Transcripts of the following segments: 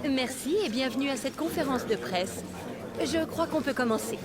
Merci et bienvenue à cette conférence de presse. Je crois qu'on peut commencer.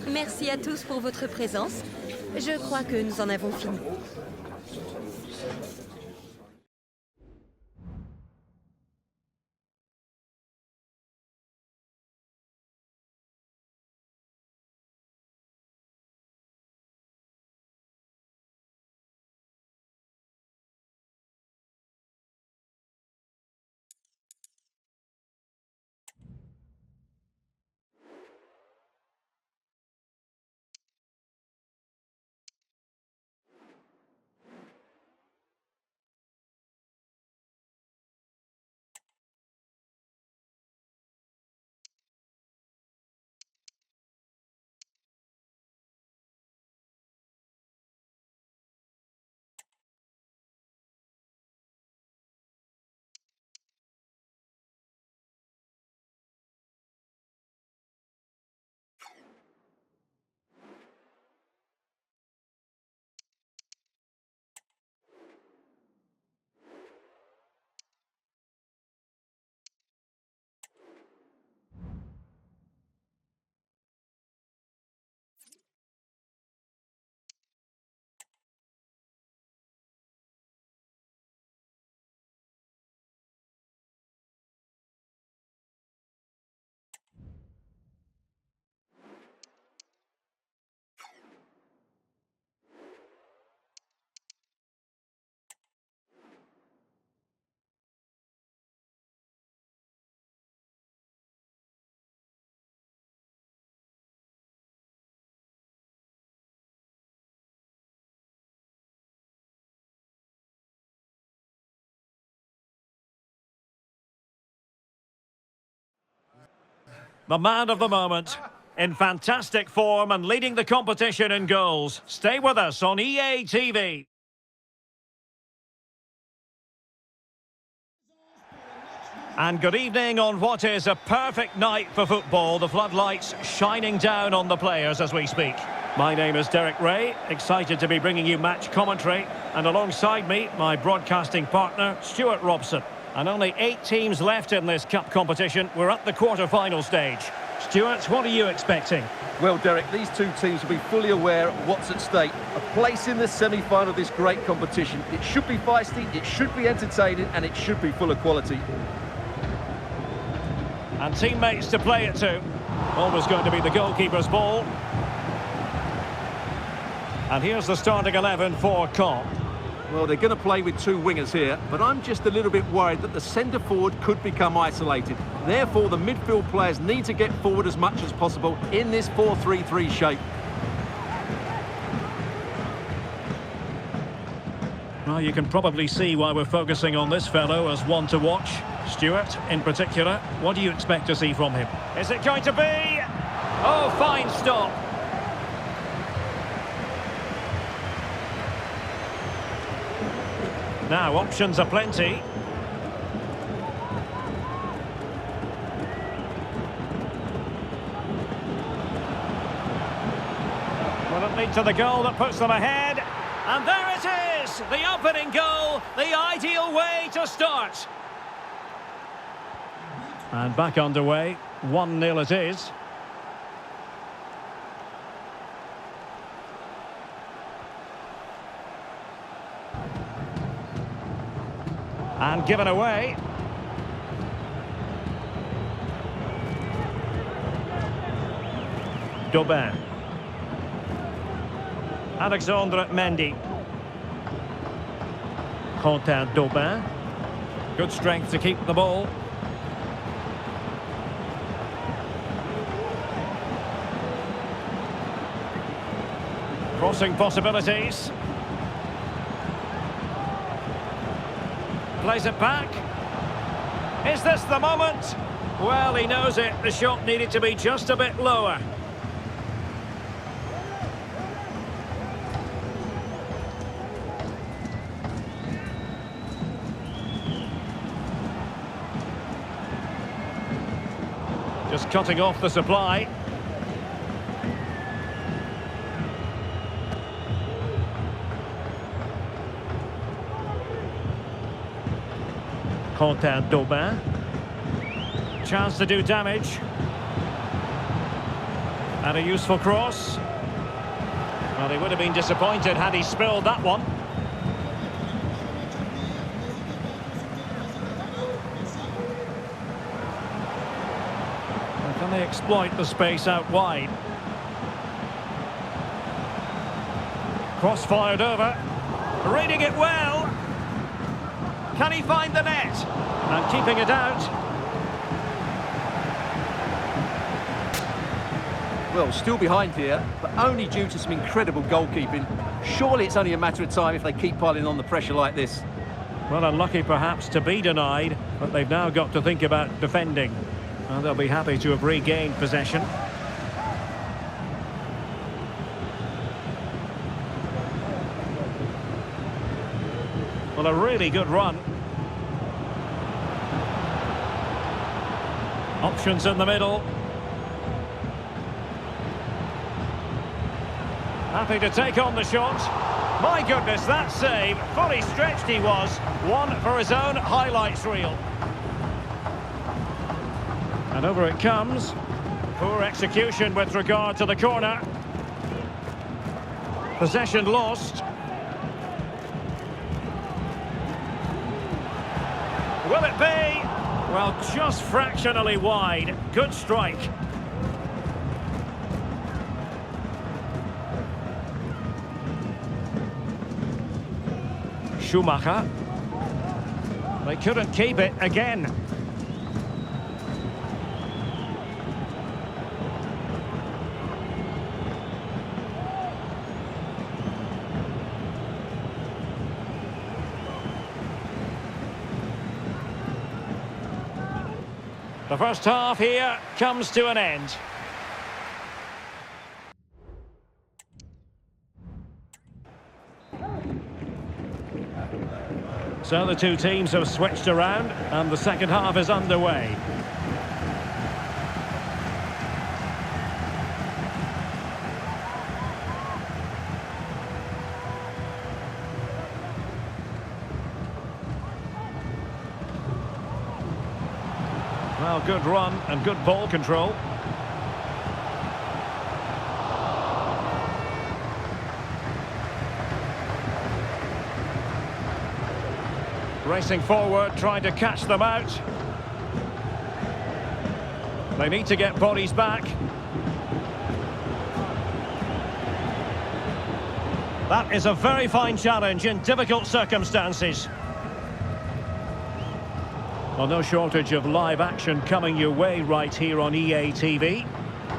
Merci à tous pour votre présence. Je crois que nous en avons fini. The man of the moment, in fantastic form and leading the competition in goals. Stay with us on EA TV. And good evening on what is a perfect night for football. The floodlights shining down on the players as we speak. My name is Derek Ray, excited to be bringing you match commentary. And alongside me, my broadcasting partner, Stuart Robson. And only 8 teams left in this cup competition. We're at the quarter-final stage. Stuart, what are you expecting? Well, Derek, these two teams will be fully aware of what's at stake. A place in the semi-final of this great competition. It should be feisty, it should be entertaining, and it should be full of quality. And teammates to play it to. Always going to be the goalkeeper's ball. And here's the starting 11 for Caen. Well, they're going to play with 2 wingers here, but I'm just a little bit worried that the centre-forward could become isolated. Therefore, the midfield players need to get forward as much as possible in this 4-3-3 shape. Well, you can probably see why we're focusing on this fellow as one to watch. Stuart, in particular, what do you expect to see from him? Is it going to be? Oh, fine stop. Now, options are plenty. Will it lead to the goal that puts them ahead? And there it is! The opening goal, the ideal way to start. And back underway, 1-0 it is. And given away. Daubin. Alexandre Mendy. Quentin Daubin. Good strength to keep the ball. Crossing possibilities. Plays it back. Is this the moment? Well, he knows it. The shot needed to be just a bit lower. Just cutting off the supply. Quentin Daubin. Chance to do damage. And a useful cross. Well, he would have been disappointed had he spilled that one. And can they exploit the space out wide? Cross fired over. Reading it well. Can he find the net? And keeping it out. Well, still behind here, but only due to some incredible goalkeeping. Surely it's only a matter of time if they keep piling on the pressure like this. Well, unlucky perhaps to be denied, but they've now got to think about defending. And they'll be happy to have regained possession. Well, a really good run. Options in the middle. Happy to take on the shot. My goodness, that save. Fully stretched he was. One for his own highlights reel. And over it comes. Poor execution with regard to the corner. Possession lost. Will it be? Well, just fractionally wide. Good strike. Schumacher. They couldn't keep it again. The first half here comes to an end. So the two teams have switched around and the second half is underway. Well, good run and good ball control. Racing forward, trying to catch them out. They need to get bodies back. That is a very fine challenge in difficult circumstances. Well, no shortage of live action coming your way right here on EA TV.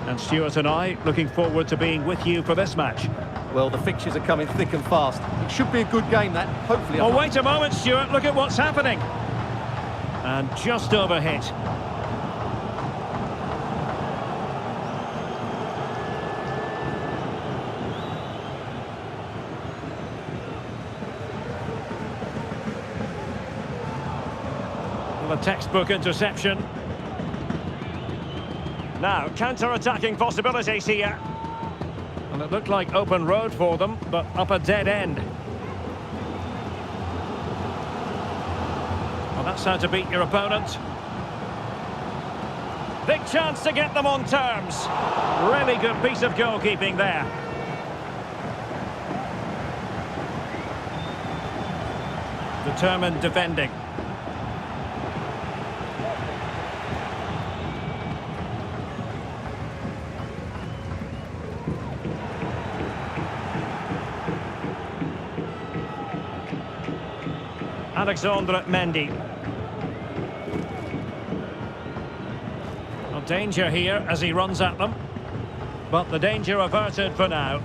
And Stuart and I looking forward to being with you for this match. Well, the fixtures are coming thick and fast. It should be a good game, that. Hopefully... Oh, wait a moment, Stuart. Look at what's happening. And just overhit. A textbook interception. Now, counter-attacking possibilities here. And it looked like open road for them, but up a dead end. Well, that's how to beat your opponent. Big chance to get them on terms. Really good piece of goalkeeping there. Determined defending. Alexandre Mendy. Well, danger here as he runs at them. But the danger averted for now.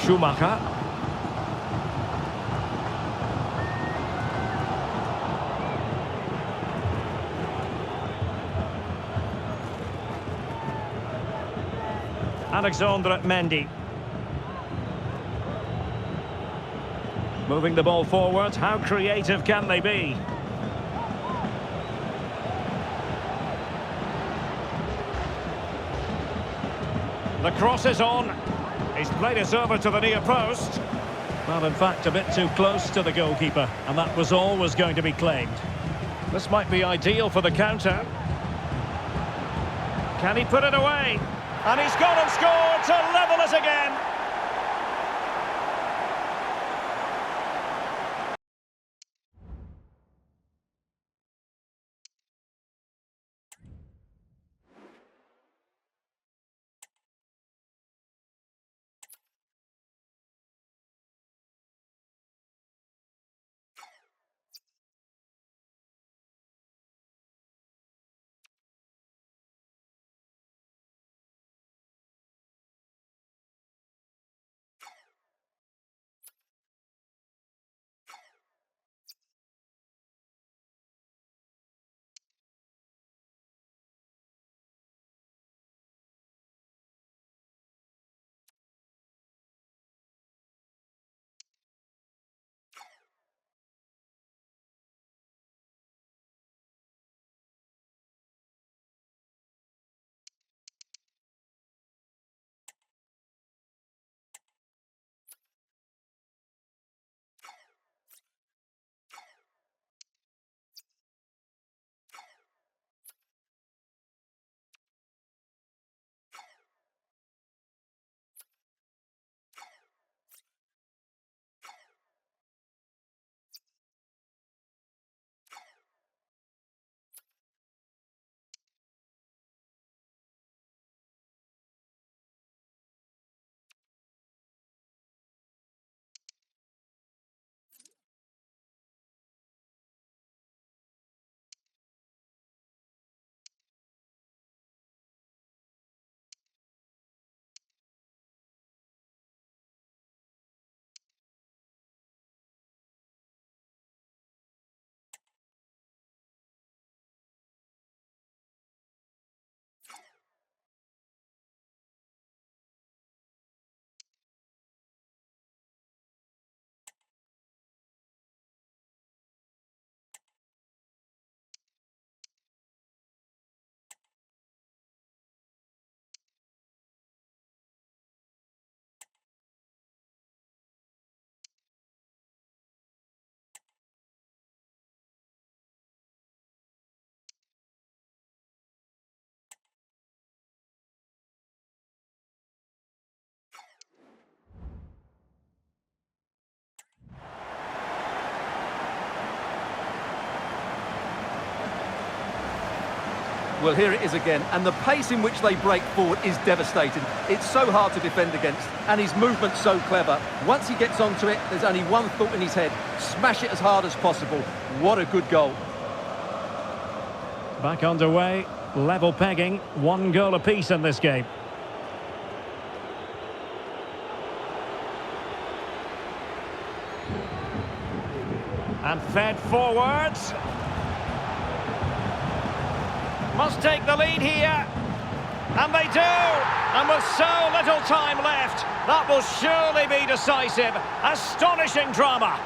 Schumacher. Alexandre Mendy. Moving the ball forward, how creative can they be? The cross is on. He's played it over to the near post. Well, in fact, a bit too close to the goalkeeper, and that was always going to be claimed. This might be ideal for the counter. Can he put it away? And he's gone and scored to level us again. Well, here it is again, and the pace in which they break forward is devastating. It's so hard to defend against, and his movement's so clever. Once he gets onto it, there's only one thought in his head: smash it as hard as possible. What a good goal. Back underway, level pegging, 1 goal apiece in this game. And fed forwards. Must take the lead here. And they do. And with so little time left, that will surely be decisive. Astonishing drama.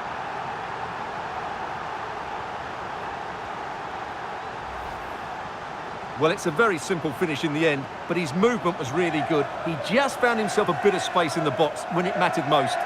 Well, it's a very simple finish in the end, but his movement was really good. He just found himself a bit of space in the box when it mattered most.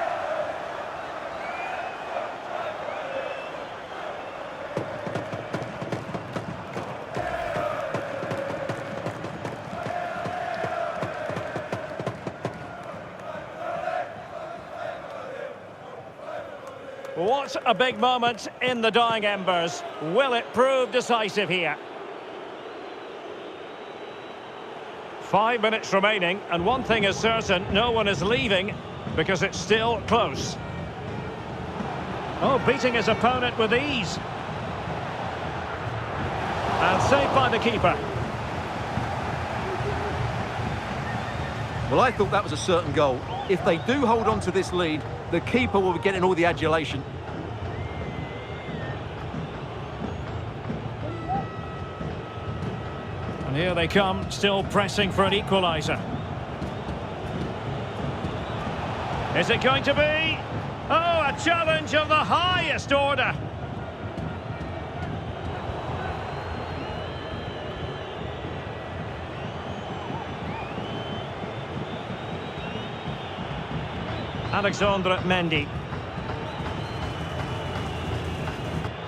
What a big moment in the dying embers. Will it prove decisive here? 5 minutes remaining, and one thing is certain, no one is leaving because it's still close. Oh, beating his opponent with ease. And saved by the keeper. Well, I thought that was a certain goal. If they do hold on to this lead, the keeper will be getting all the adulation. And here they come, still pressing for an equaliser. Is it going to be? Oh, a challenge of the highest order. Alexandre Mendy.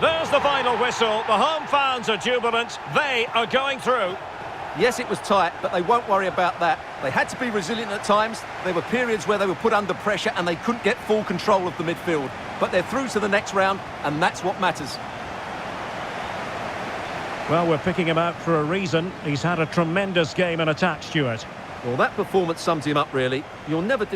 There's the final whistle. The home fans are jubilant. They are going through. Yes, it was tight, but they won't worry about that. They had to be resilient at times. There were periods where they were put under pressure and they couldn't get full control of the midfield. But they're through to the next round, and that's what matters. Well, we're picking him out for a reason. He's had a tremendous game in attack, Stuart. Well, that performance sums him up, really. You'll never...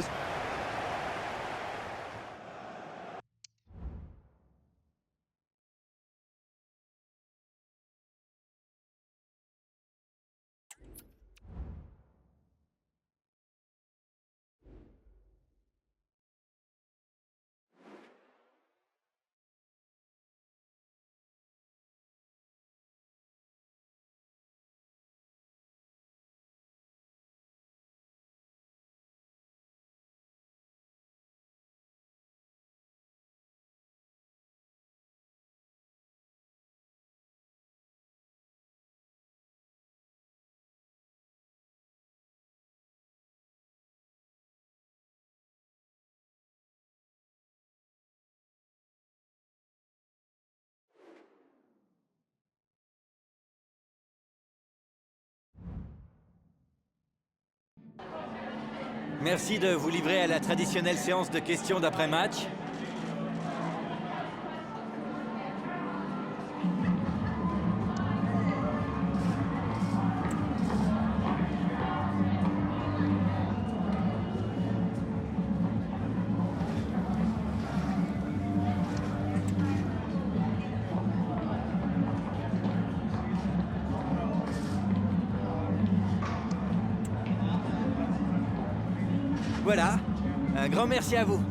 Merci de vous livrer à la traditionnelle séance de questions d'après-match. Voilà, un grand merci à vous.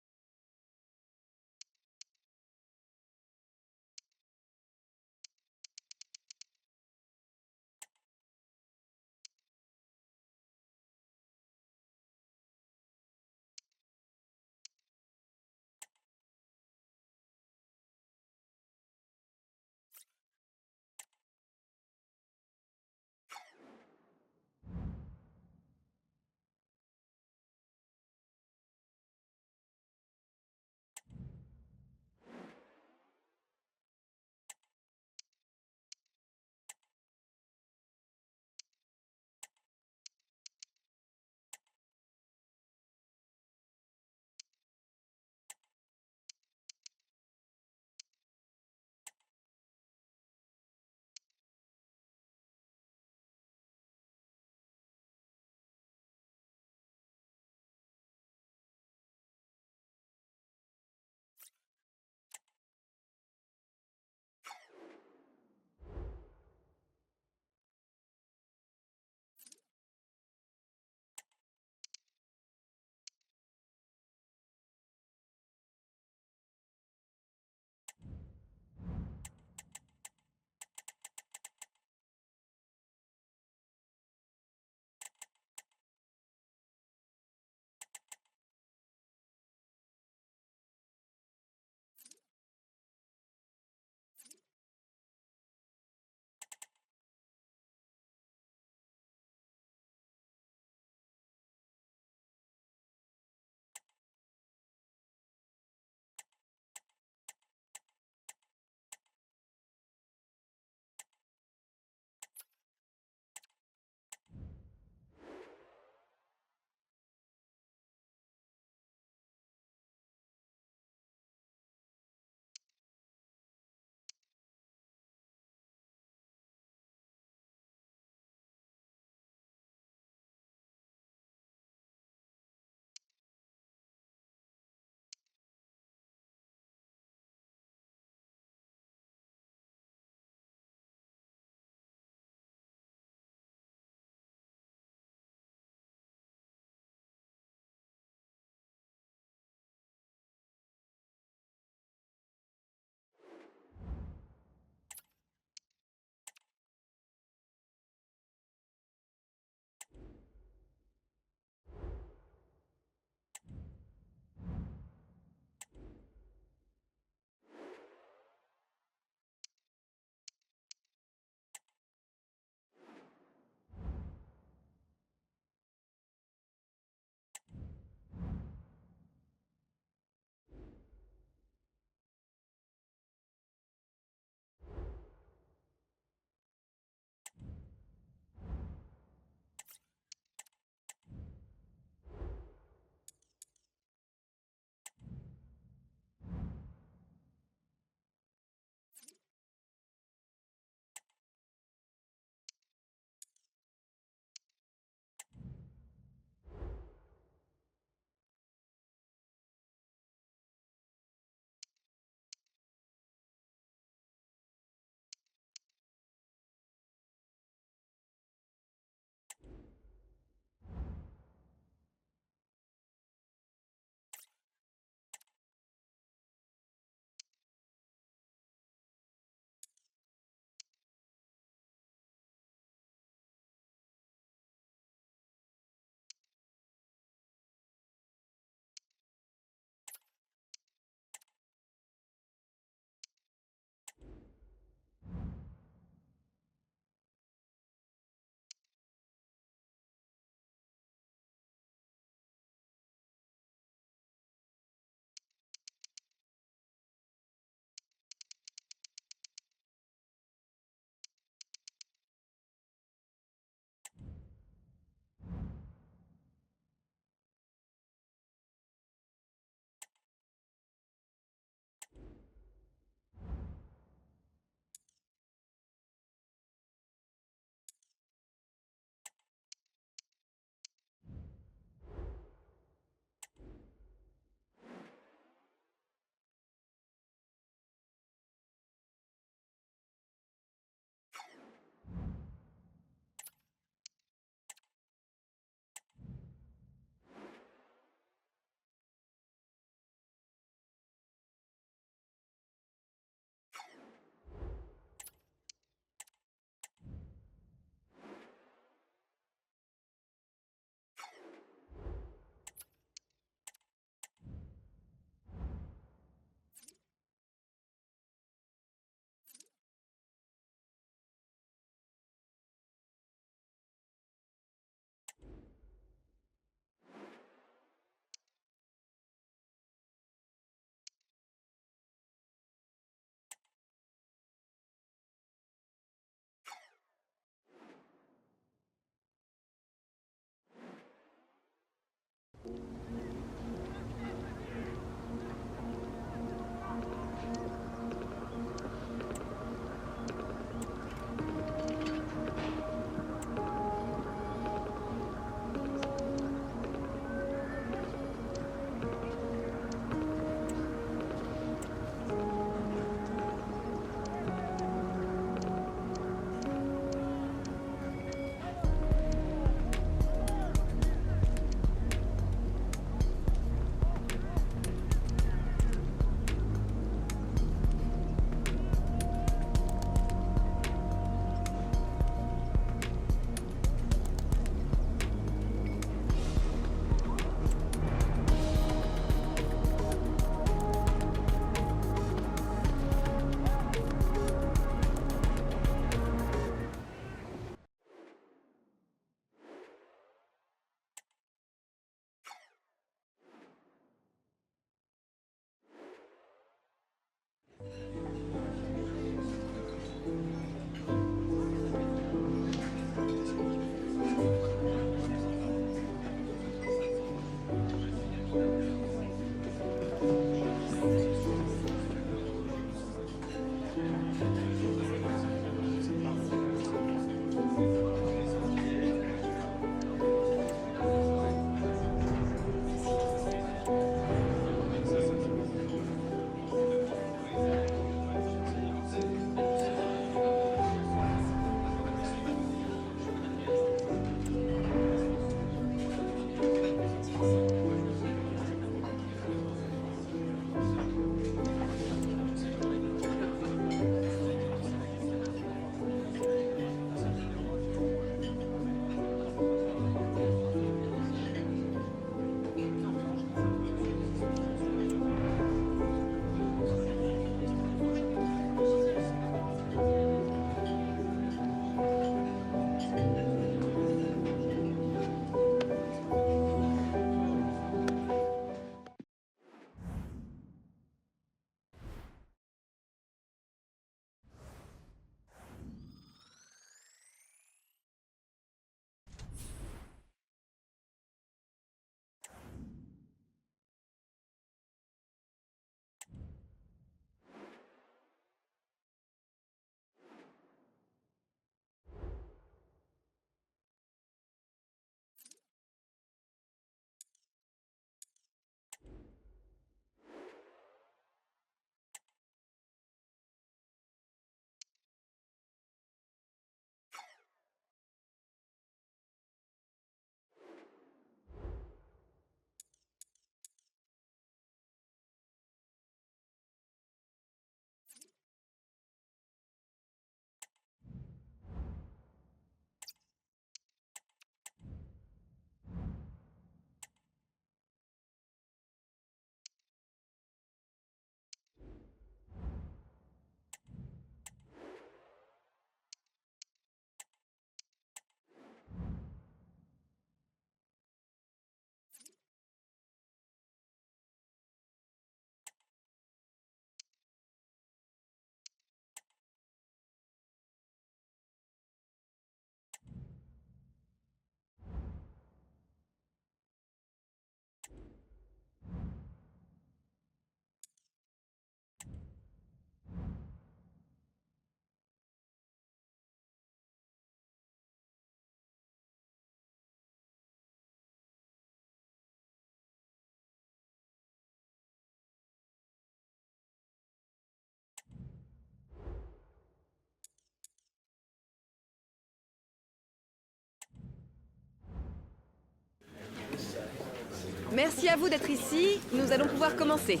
Merci à vous d'être ici. Nous allons pouvoir commencer.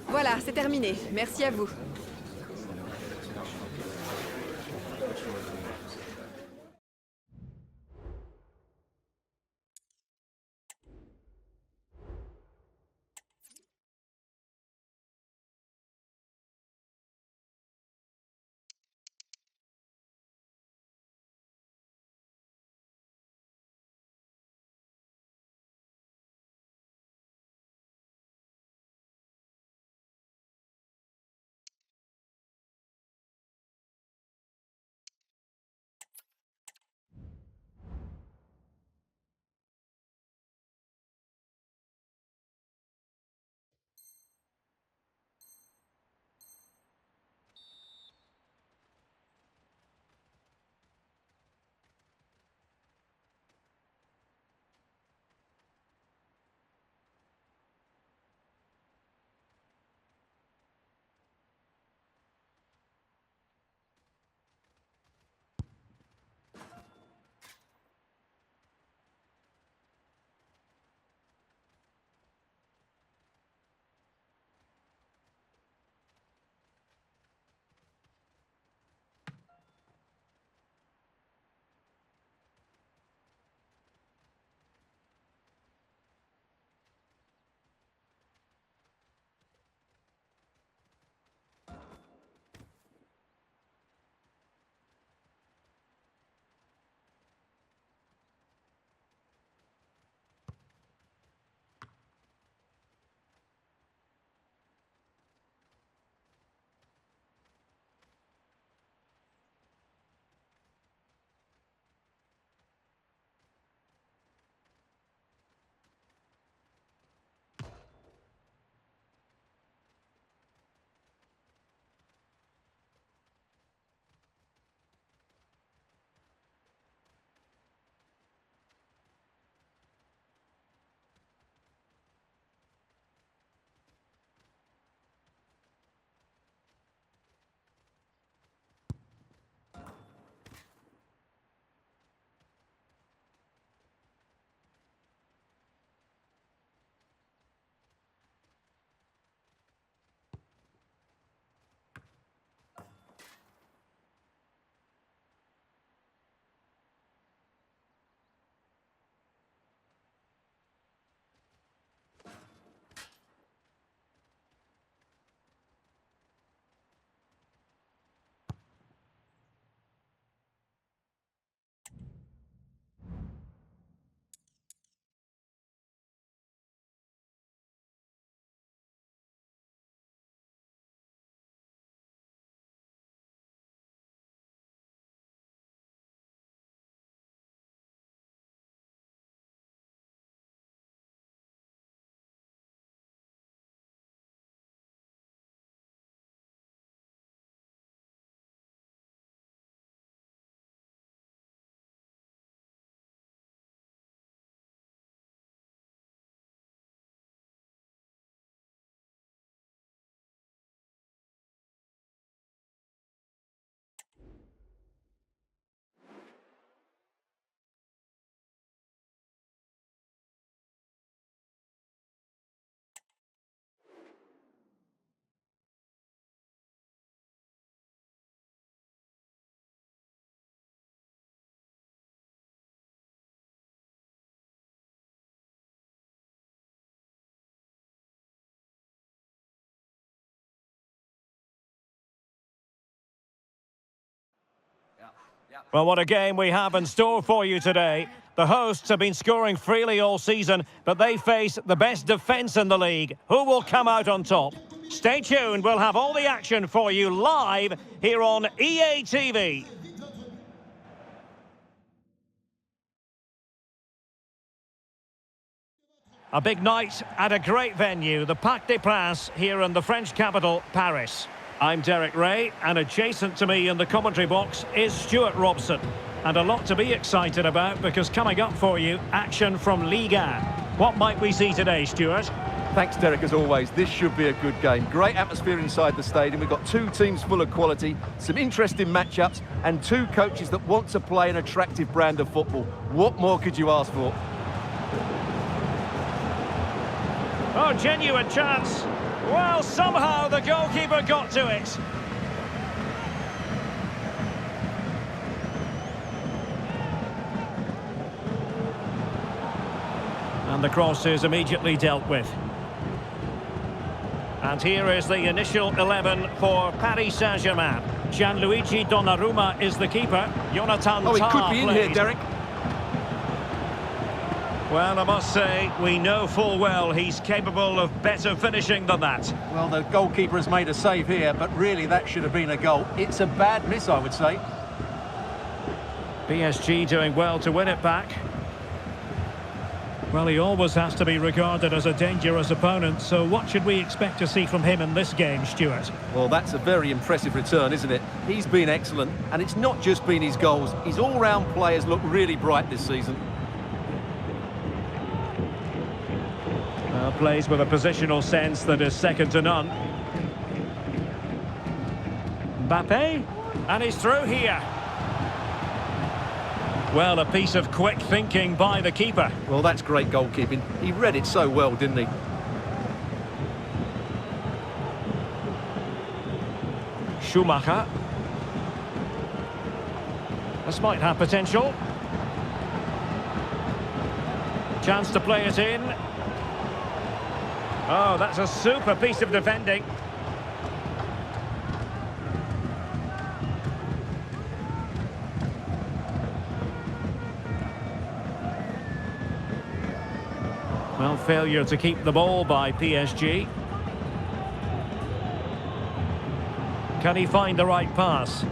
Voilà, c'est terminé. Merci à vous. Well, what a game we have in store for you today. The hosts have been scoring freely all season, but they face the best defence in the league. Who will come out on top? Stay tuned, we'll have all the action for you live here on EA TV. A big night at a great venue, the Parc des Princes here in the French capital, Paris. I'm Derek Ray, and adjacent to me in the commentary box is Stuart Robson. And a lot to be excited about, because coming up for you, action from Ligue 1. What might we see today, Stuart? Thanks, Derek, as always. This should be a good game. Great atmosphere inside the stadium. We've got two teams full of quality, some interesting matchups, and two coaches that want to play an attractive brand of football. What more could you ask for? Oh, genuine chance. Well, somehow the goalkeeper got to it. And the cross is immediately dealt with. And here is the initial 11 for Paris Saint-Germain. Gianluigi Donnarumma is the keeper. Jonathan Oh, he Tah could be in plays. here, Derek. Well, I must say, we know full well he's capable of better finishing than that. Well, the goalkeeper has made a save here, but really that should have been a goal. It's a bad miss, I would say. PSG doing well to win it back. Well, he always has to be regarded as a dangerous opponent, so what should we expect to see from him in this game, Stuart? Well, that's a very impressive return, isn't it? He's been excellent, and it's not just been his goals. His all-round players look really bright this season. Plays with a positional sense that is second to none. Mbappe, and he's through here. Well, a piece of quick thinking by the keeper. Well, that's great goalkeeping. He read it so well, didn't he? Schumacher. This might have potential. Chance to play it in. Oh, that's a super piece of defending. Well, failure to keep the ball by PSG. Can he find the right pass?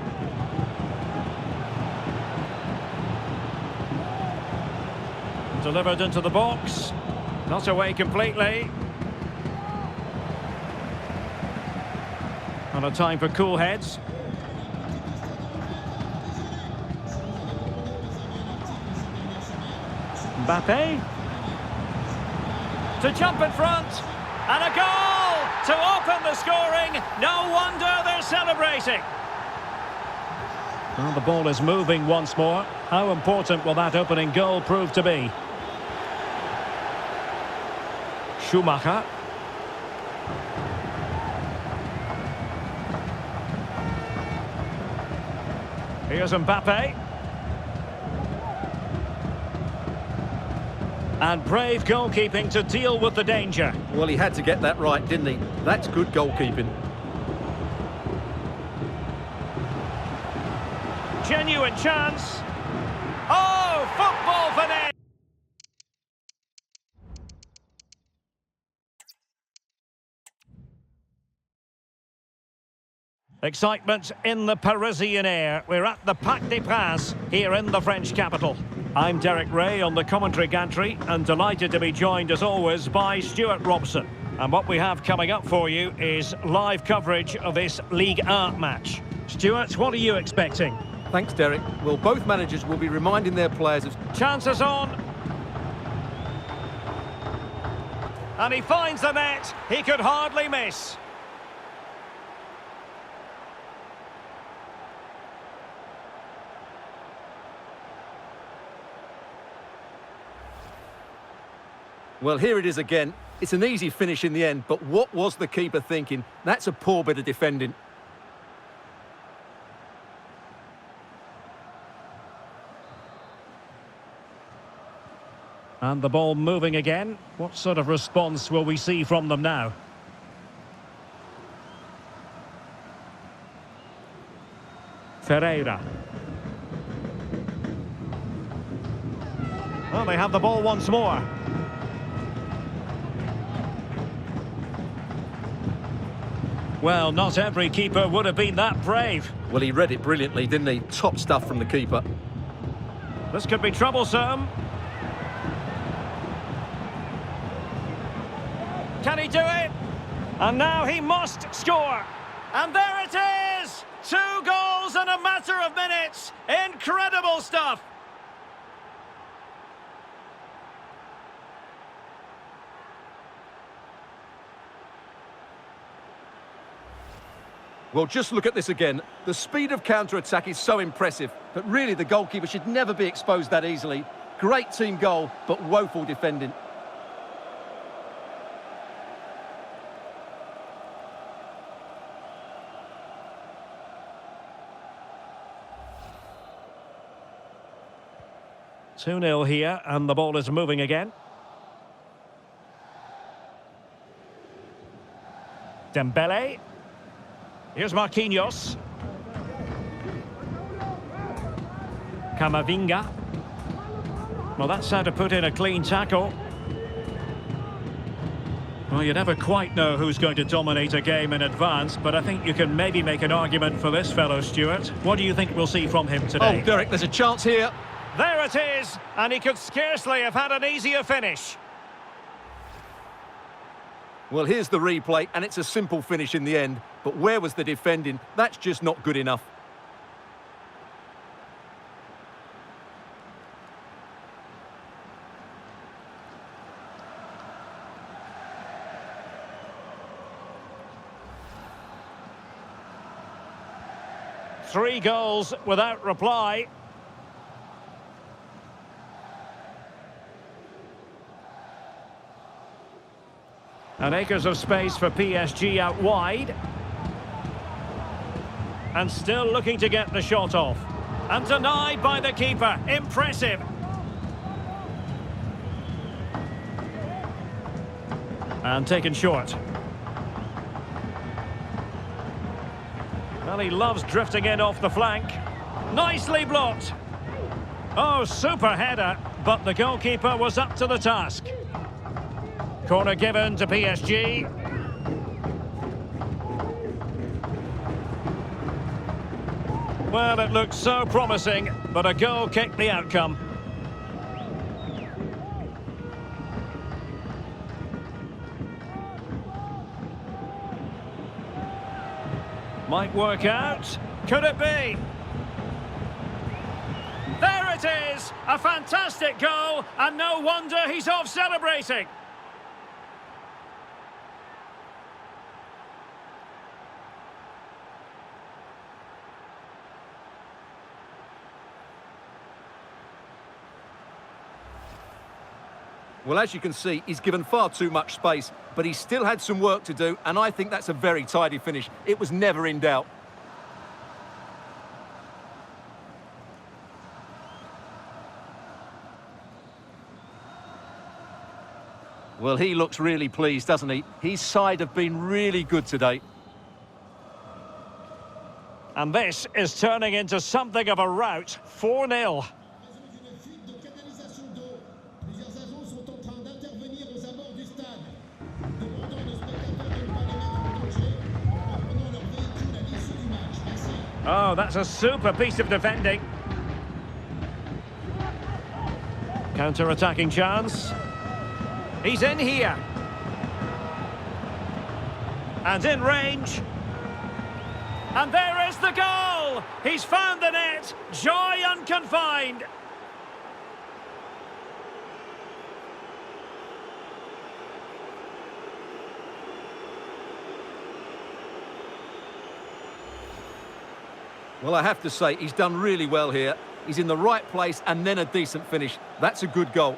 Delivered into the box. Not away completely. On a time for cool heads. Mbappe. To jump in front. And a goal to open the scoring. No wonder they're celebrating. Well, the ball is moving once more. How important will that opening goal prove to be? Schumacher. Here's Mbappe. And brave goalkeeping to deal with the danger. Well, he had to get that right, didn't he? That's good goalkeeping. Genuine chance. Oh, football finesse. Excitement in the Parisian air. We're at the Parc des Princes here in the French capital. I'm Derek Ray on the commentary gantry, and delighted to be joined as always by Stuart Robson. And what we have coming up for you is live coverage of this Ligue 1 match. Stuart, what are you expecting? Thanks, Derek. Well, both managers will be reminding their players of... Chances on. And he finds the net. He could hardly miss. Well, here it is again. It's an easy finish in the end, but what was the keeper thinking? That's a poor bit of defending. And the ball moving again. What sort of response will we see from them now? Ferreira. Well, they have the ball once more. Well, not every keeper would have been that brave. Well, he read it brilliantly, didn't he? Top stuff from the keeper. This could be troublesome. Can he do it? And now he must score. And there it is! 2 goals in a matter of minutes. Incredible stuff. Well, just look at this again. The speed of counter-attack is so impressive, but really the goalkeeper should never be exposed that easily. Great team goal, but woeful defending. Two 0 here, and the ball is moving again. Dembele. Here's Marquinhos. Camavinga. Well, that's how to put in a clean tackle. Well, you never quite know who's going to dominate a game in advance, but I think you can maybe make an argument for this fellow, Stuart. What do you think we'll see from him today? Oh, Derek, there's a chance here. There it is, and he could scarcely have had an easier finish. Well, here's the replay, and it's a simple finish in the end. But where was the defending? That's just not good enough. Three goals without reply. And acres of space for PSG out wide. And still looking to get the shot off. And denied by the keeper. Impressive. And taken short. Well, he loves drifting in off the flank. Nicely blocked. Oh, super header, but the goalkeeper was up to the task. Corner given to PSG. Well, it looked so promising, but a goal kicked the outcome. Might work out. Could it be? There it is! A fantastic goal, and no wonder he's off celebrating. Well, as you can see, he's given far too much space, but he still had some work to do, and I think that's a very tidy finish. It was never in doubt. Well, he looks really pleased, doesn't he? His side have been really good today. And this is turning into something of a rout. 4-0. Oh, that's a super piece of defending. Counter-attacking chance. He's in here. And in range. And there is the goal! He's found the net. Joy unconfined. Well, I have to say, he's done really well here. He's in the right place and then a decent finish. That's a good goal.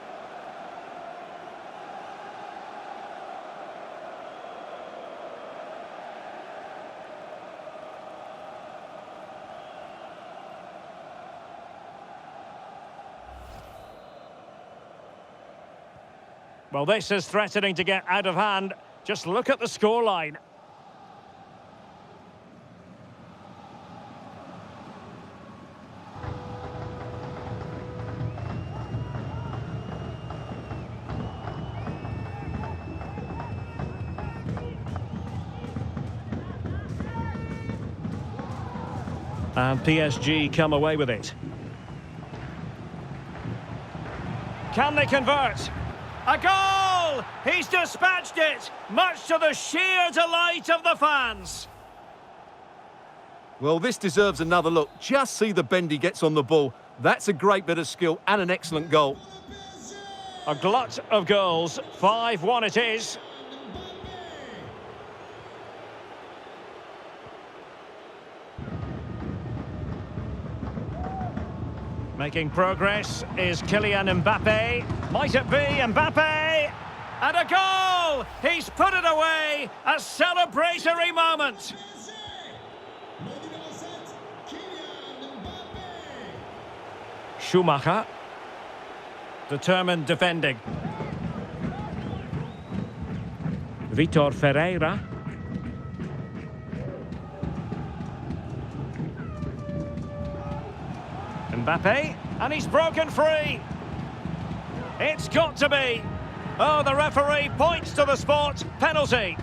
Well, this is threatening to get out of hand. Just look at the scoreline. And PSG come away with it. Can they convert? A goal! He's dispatched it, much to the sheer delight of the fans. Well, this deserves another look. Just see the bend he gets on the ball. That's a great bit of skill and an excellent goal. A glut of goals. 5-1 it is. Making progress is Kylian Mbappe. Might it be Mbappe? And a goal! He's put it away! A celebratory moment! Schumacher. Determined defending. Vitor Ferreira. Mbappe, and he's broken free. It's got to be. Oh, the referee points to the spot. Penalty.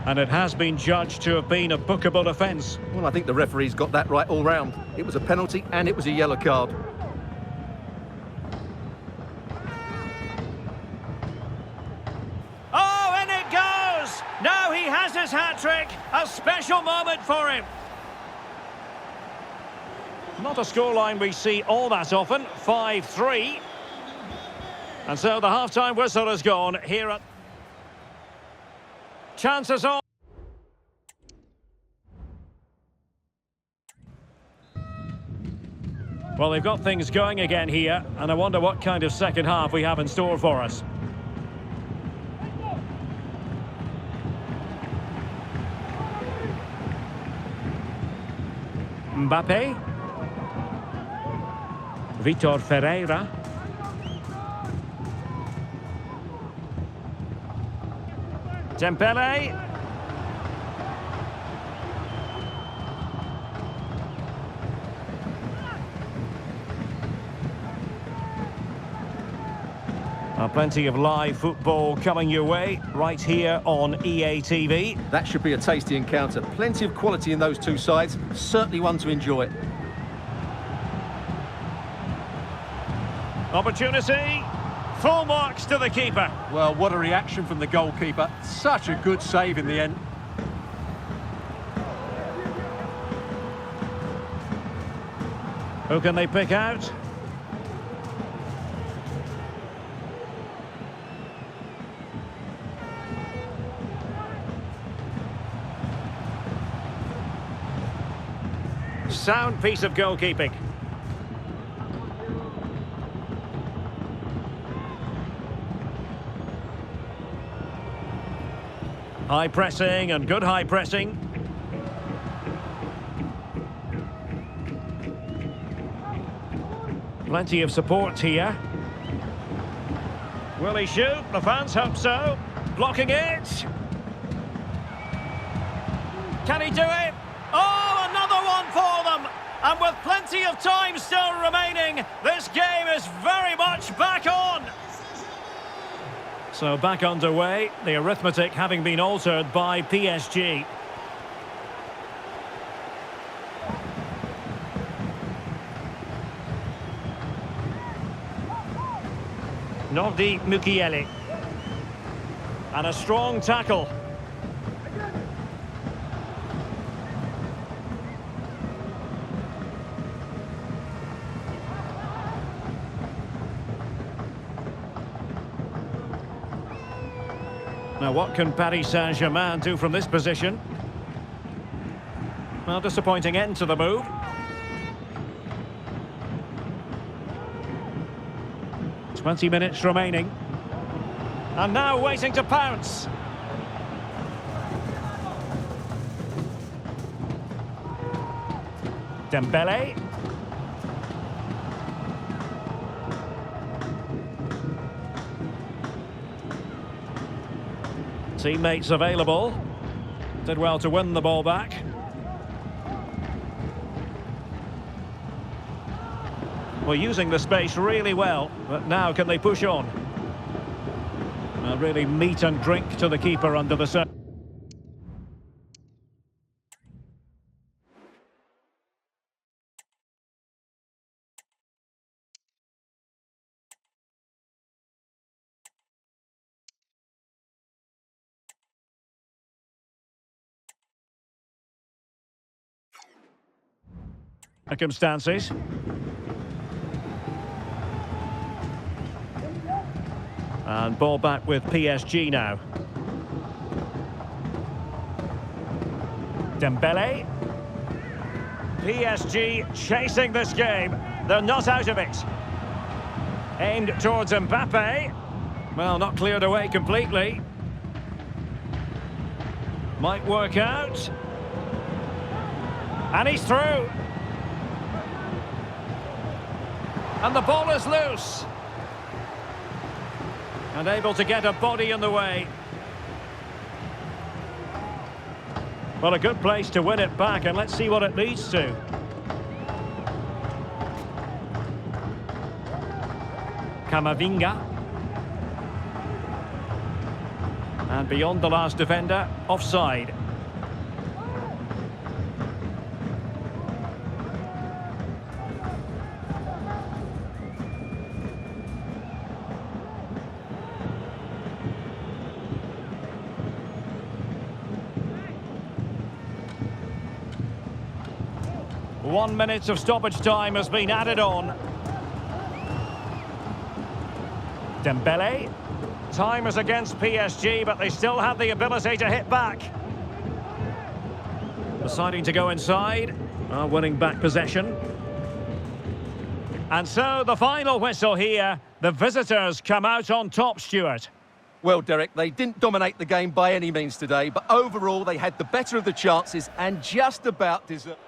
And it has been judged to have been a bookable offence. Well, I think the referee's got that right all round. It was a penalty and it was a yellow card. Oh, and it goes! Now he has his hat-trick. A special moment for him. Not a scoreline we see all that often. 5-3. And so the half-time whistle has gone here at... Chances on. Well, they've got things going again here, and I wonder what kind of second half we have in store for us. Mbappe. Vitor Ferreira. Dembele. Plenty of live football coming your way right here on EA TV. That should be a tasty encounter. Plenty of quality in those two sides. Certainly one to enjoy. Opportunity. Full marks to the keeper. Well, what a reaction from the goalkeeper. Such a good save in the end. Who can they pick out? Sound piece of goalkeeping. High pressing and good high pressing. Plenty of support here. Will he shoot? The fans hope so. Blocking it. Can he do it? Oh, another one for them. And with plenty of time still remaining, this game is very much back on. So back underway, the arithmetic having been altered by PSG. Nordi Mukiele. And a strong tackle. Now, what can Paris Saint-Germain do from this position? Well, disappointing end to the move. "20 minutes remaining. And now waiting to pounce. Dembele. Teammates available. Did well to win the ball back. Well, using the space really well, but now can they push on? Really meat and drink to the keeper under the circle. circumstances. And ball back with PSG now. Dembele. PSG chasing this game. They're not out of it. Aimed towards Mbappe. Well, not cleared away completely. Might work out. And he's through. And the ball is loose. And able to get a body in the way. Well, a good place to win it back, and let's see what it leads to. Camavinga. And beyond the last defender, offside. One minute of stoppage time has been added on. Dembele. Time is against PSG, but they still have the ability to hit back. Deciding to go inside. Winning back possession. And so the final whistle here. The visitors come out on top, Stuart. Well, Derek, they didn't dominate the game by any means today, but overall they had the better of the chances and just about deserved.